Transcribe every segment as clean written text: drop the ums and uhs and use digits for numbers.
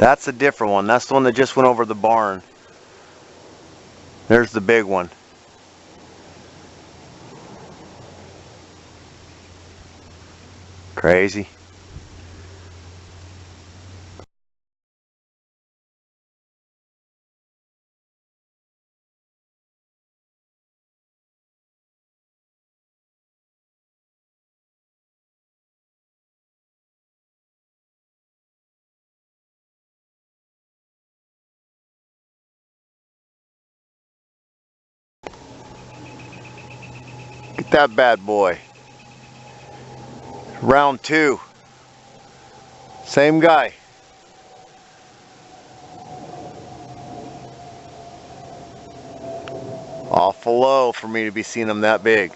That's a different one. That's the one that just went over the barn. There's the big one. Crazy. Get that bad boy. Round 2. Same guy. Awful low for me to be seeing them that big.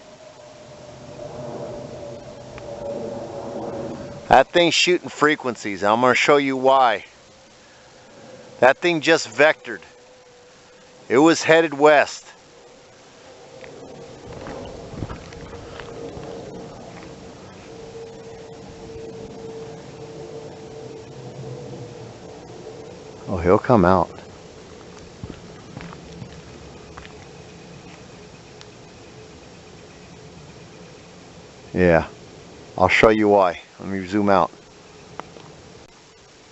That thing's shooting frequencies. I'm going to show you why. That thing just vectored. It was headed west. Oh, he'll come out. Yeah, I'll show you why. Let me zoom out.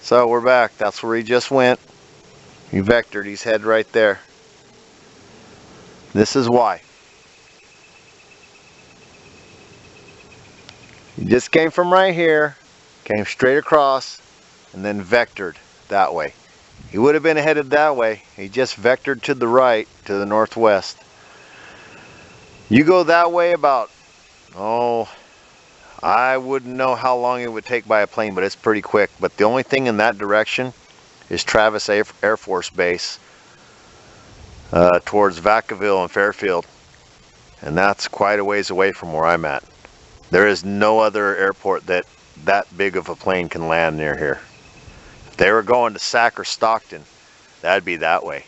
So we're back. That's where he just went. He vectored. He's head right there. This is why. He just came from right here, came straight across, and then vectored that way. He would have been headed that way. He just vectored to the right, to the northwest. You go that way about, oh, I wouldn't know how long it would take by a plane, but it's pretty quick. But the only thing in that direction is Travis Air Force Base towards Vacaville and Fairfield. And that's quite a ways away from where I'm at. There is no other airport that big of a plane can land near here. If they were going to Sac or Stockton, that'd be that way.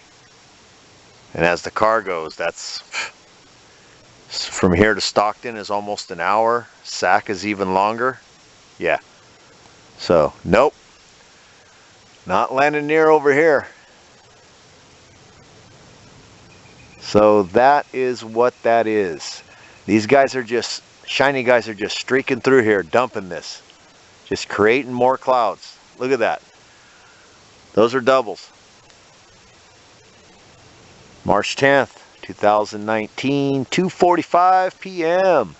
And as the car goes, that's from here to Stockton is almost an hour. Sac is even longer. Yeah. So, nope. Not landing near over here. So that is what that is. These guys are just, shiny guys are just streaking through here, dumping this. Just creating more clouds. Look at that. Those are doubles. March 10th, 2019, 2:45 p.m.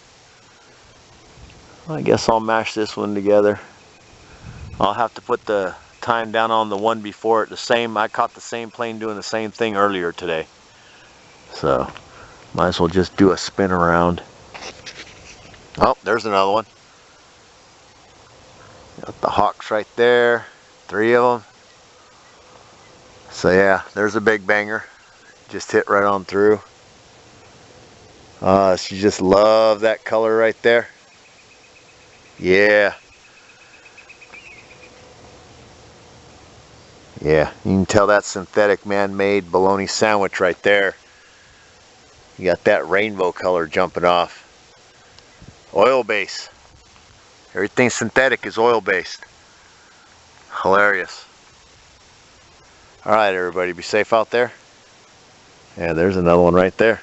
I guess I'll mash this one together. I'll have to put the time down on the one before it. I caught the same plane doing the same thing earlier today. So, might as well just do a spin around. Oh, there's another one. Got the Hawks right there. 3 of them. So yeah, there's a big banger. Just hit right on through. She just love that color right there. Yeah. Yeah, you can tell that synthetic man-made bologna sandwich right there. You got that rainbow color jumping off. Oil base. Everything synthetic is oil based. Hilarious. Alright everybody, be safe out there. Yeah, there's another one right there.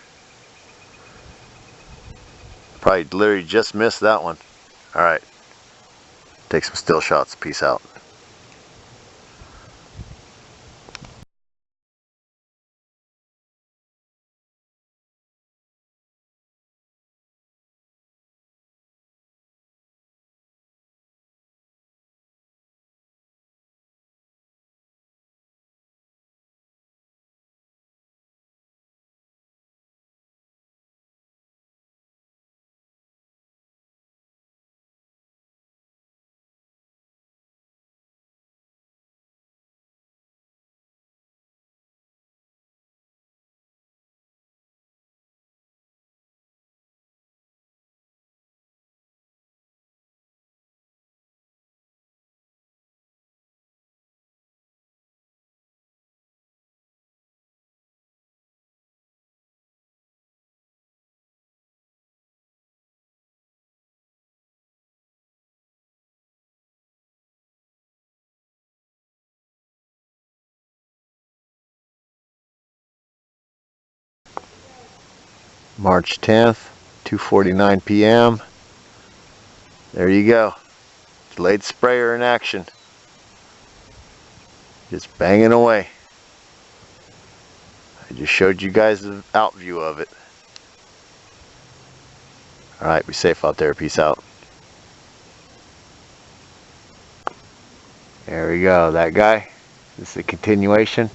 Probably literally just missed that one. Alright. Take some still shots. Peace out. March 10th, 2:49 p.m. There you go. Delayed sprayer in action. Just banging away. I just showed you guys the out view of it. Alright, be safe out there. Peace out. There we go. That guy. This is a continuation.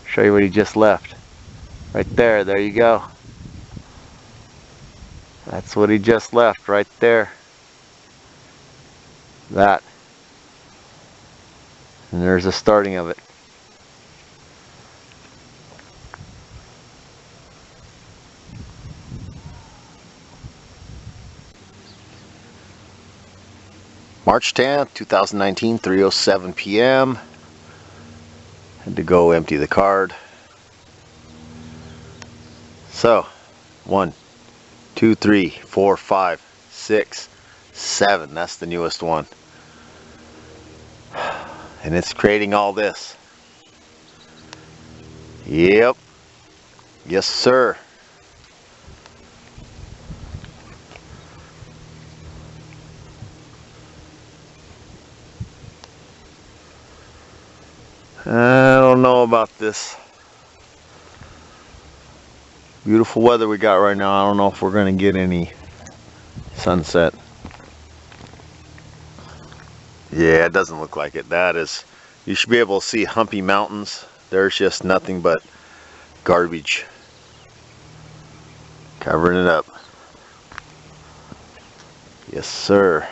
Show you what he just left. Right there. There you go. That's what he just left right there. That. And there's the starting of it. March 10th, 2019, 3:07 p.m. Had to go empty the card. So, 1, 2, 3, 4, 5, 6, 7. That's the newest one. And it's creating all this. Yep. Yes, sir. I don't know about this beautiful weather we got right now. I don't know if we're going to get any sunset. Yeah, it doesn't look like it. That is, you should be able to see humpy mountains. There's just nothing but garbage covering it up. Yes, sir.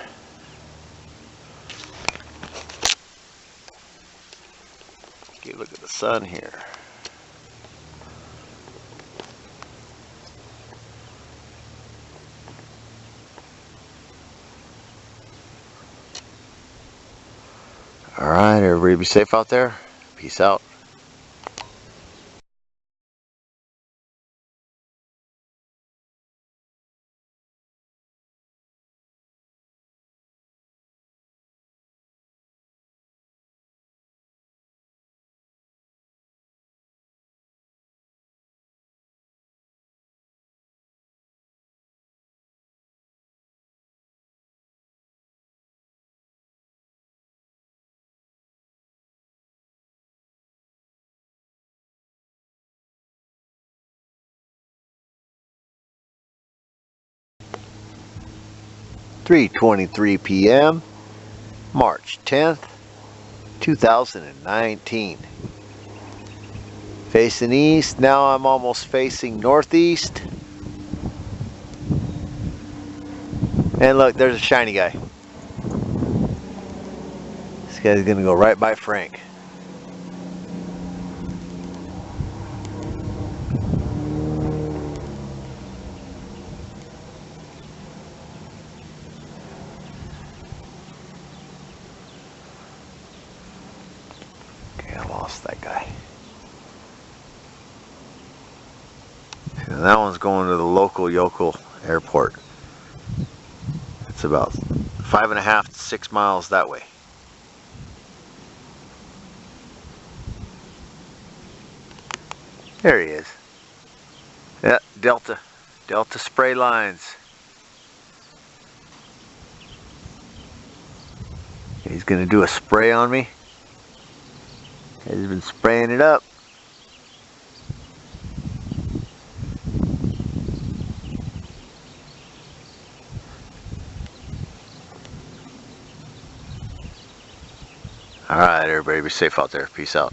Okay, look at the sun here. Alright, everybody be safe out there. Peace out. (3:23 p.m. March 10th, 2019. Facing east. Now I'm almost facing northeast. And look, there's a shiny guy. This guy's gonna go right by Frank. Okay, I lost that guy. And that one's going to the local Yokel airport. It's about 5.5 to 6 miles that way. There he is. Yeah, Delta spray lines. He's gonna do a spray on me. He's been spraying it up. Alright, everybody be safe out there. Peace out.